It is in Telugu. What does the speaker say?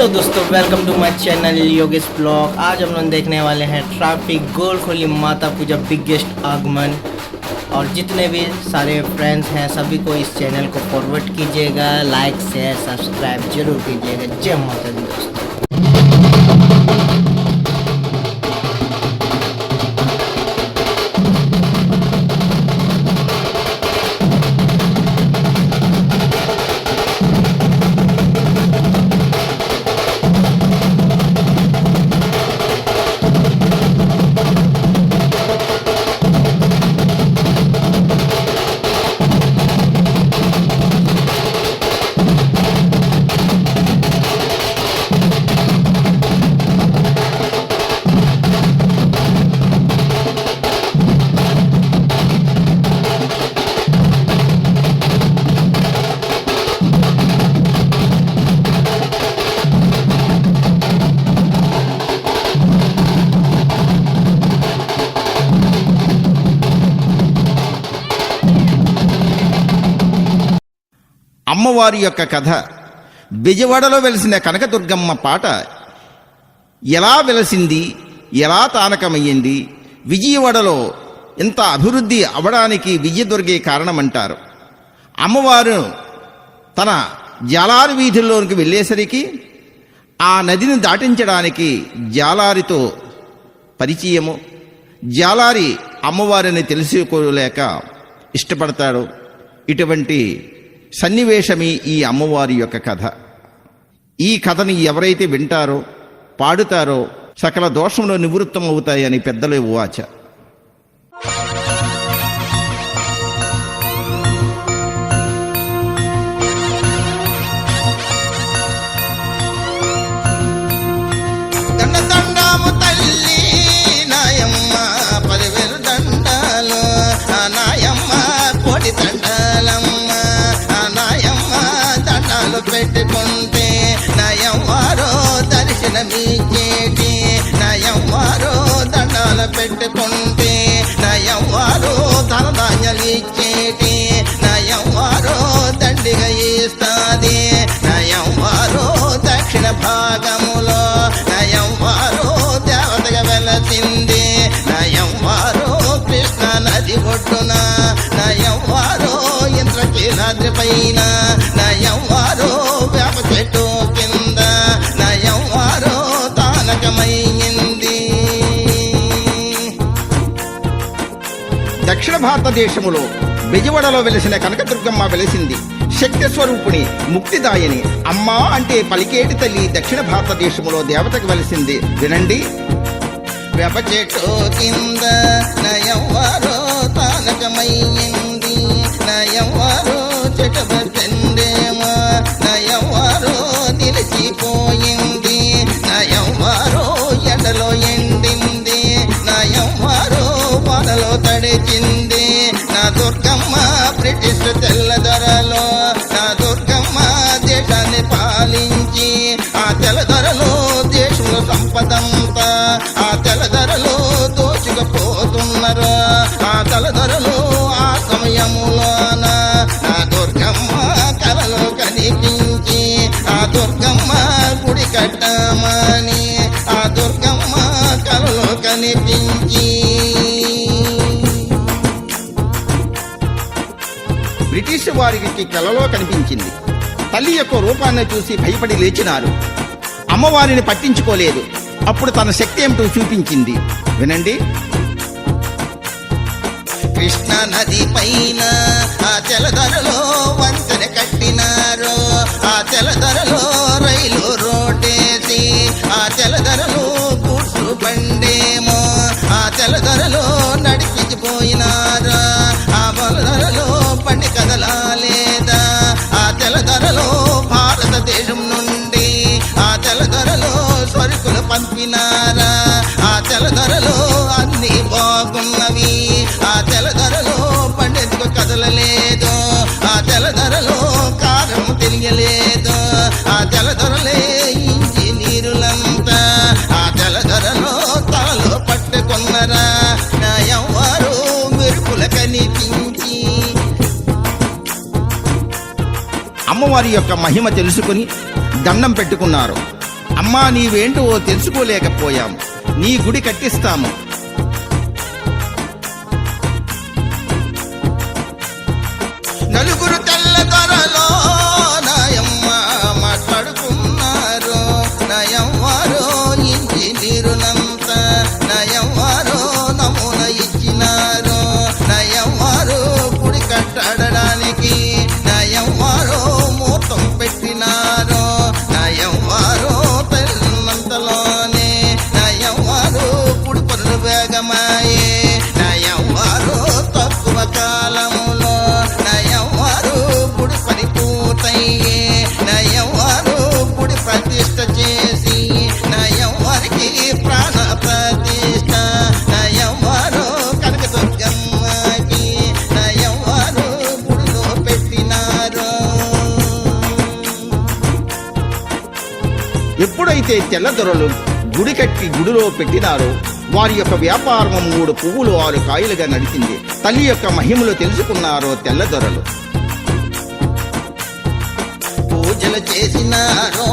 हेलो दोस्तों, welcome to my channel Yogesh blog. आज हम लोग देखने वाले हैं ट्रैफिक गोल खोली माता पूजा बिगेस्ट आगमन। और जितने भी सारे फ्रेंड्स हैं सभी को इस चैनल को फॉरवर्ड कीजिएगा, लाइक शेयर सब्सक्राइब जरूर कीजिएगा। जय माता दी दोस्तों। అమ్మవారి యొక్క కథ. బెజవాడలో వెలిసిన కనకదుర్గమ్మ పాట ఎలా వెలసింది, ఎలా తానకమయ్యింది, విజయవాడలో ఎంత అభివృద్ధి అవడానికి విజయదుర్గే కారణమంటారు. అమ్మవారు తన జాలారి వీధుల్లోనికి వెళ్ళేసరికి ఆ నదిని దాటించడానికి జాలారితో పరిచయము. జాలారి అమ్మవారిని తెలుసుకోలేక ఇష్టపడతాడు. ఇటువంటి సన్నివేశమే ఈ అమ్మవారి యొక్క కథ. ఈ కథని ఎవరైతే వింటారో పాడుతారో సకల దోషంలో నివృత్తం అవుతాయని పెద్దలు వాచ. పెట్టుకుంటే నయవారో దర్శనమిచ్చేటి, నయవారో దండాలు పెట్టుకుంటే నయవారో ధనధాన్యాలు ఇచ్చేటి, నయవారో దండిగా ఇస్తాది, నయవారో దక్షిణ భాగములో నయవారో దేవతగా వెలసింది, నయవారో కృష్ణ నది ఒడ్డున నయవారో ఇంద్రకీలాద్రి పైన నయవారో వేప చెట్టు కింద నయవారో తానకమైంది. దక్షిణ భారతదేశములో బెజవాడలో వెలిసిన కనకదుర్గమ్మ వెలిసింది. శక్తి స్వరూపుని, ముక్తిదాయని. అమ్మా అంటే పలికేటి తల్లి దక్షిణ భారతదేశములో దేవతకు వెలిసింది. వినండి. వేప చెట్టు కింద నయవారో తానకమైంది, నయవారో చెట్టుబెండేమో నయవారో నిలిచిపోయింది, నయవారో ఎండలో ఎండింది, నయవారో వానలో తడిచింది. నా దుర్గమ్మ బ్రిటిష్ తెల్లదొరలో, నా దుర్గమ్మ దేశాన్ని పాలించి ఆ తెల్లదొరలో దేశంలో సంపదంతా ఆ తెల్లదొరలో దోచుకుపోతున్నారు. ఆ తెల్లదొరలో ఆ సమయములోన నా దుర్గమ్మ కలలో కనిపించి ఆ దుర్గమ్మ గుడి కట్టమని ఆ దుర్గమ్మ కలలో కనిపించి. బ్రిటిష్ వారికి కలలో కనిపించింది. తల్లి యొక్క రూపాన్ని చూసి భయపడి లేచినారు. అమ్మవారిని పట్టించుకోలేదు. అప్పుడు తన శక్తి ఏమిటో చూపించింది. వినండి. కృష్ణ నది పైన ఆ తెల్లదొరలో వంతెన కట్టినారు, ఆ తెల్లదొరలో రైలు రోడ్డేసి ఆ తెల్లదొరలో గూడ్సు బండేమో ఆ తెల్లదొరలో నడిపించిపోయినారు. ఆ తెల్లదొరలో బండి కదలాలేదా, ఆ తెల్లదొరలో భారతదేశం నుండి ఆ తెల్లదొరలో సరుకులు పంపినారా, ఆ తెల్లదొరలో అన్ని బాగున్నవి, ఆ తెల్లదొరలో పండెందుకు కదలలేదు, ఆ తెల్లదొరలో కారం తెలియలేదు, ఆ తెల్లదొరలే ఇంజనీరులంతా ఆ తెల్లదొరలో తలలో పట్టుకున్నరా. నా ఎవ్వరు మెరుపుల కనిపించి అమ్మవారి యొక్క మహిమ తెలుసుకుని దండం పెట్టుకున్నారు. అమ్మా నీవేంటో తెలుసుకోలేకపోయాం. నీ గుడి కట్టిస్తాము. నలుగురు తెల్ల దొరలో నాయమ్మ మాట్లాడుకున్నారు. నయమ్వారు ఇంజనీరునంత నయమ్వారు నమూన ఇచ్చినారు. నయమ్వారు గుడి కట్టడానికి నయమ్వారు ముహూర్తం పెట్టినారు. నయమ్వారు తెల్లంతలోనే నయమ్వారు గుడి పనులు వేగమాయే. నయమ్వారు తక్కువ కాలములో నయమ్వారు గుడి పని పూర్తయ్యే. నయమ్వారు గుడి ప్రతిష్ట చేసి నయమ్వారికి ప్రాణ ప్రతిష్ట. నయమ్వారు కనకదుర్గమ్మకి నయమ్వారు గుడిలో పెట్టినారు. ఎప్పుడైతే తెల్లదొరలు గుడి కట్టి గుడిలో పెట్టినారో వారి యొక్క వ్యాపారం 3 పువ్వులు 6 కాయలుగా నడిచింది. తల్లి యొక్క మహిమలు తెలుసుకున్నారో తెల్లదొరలు. పూజలు చేసినారో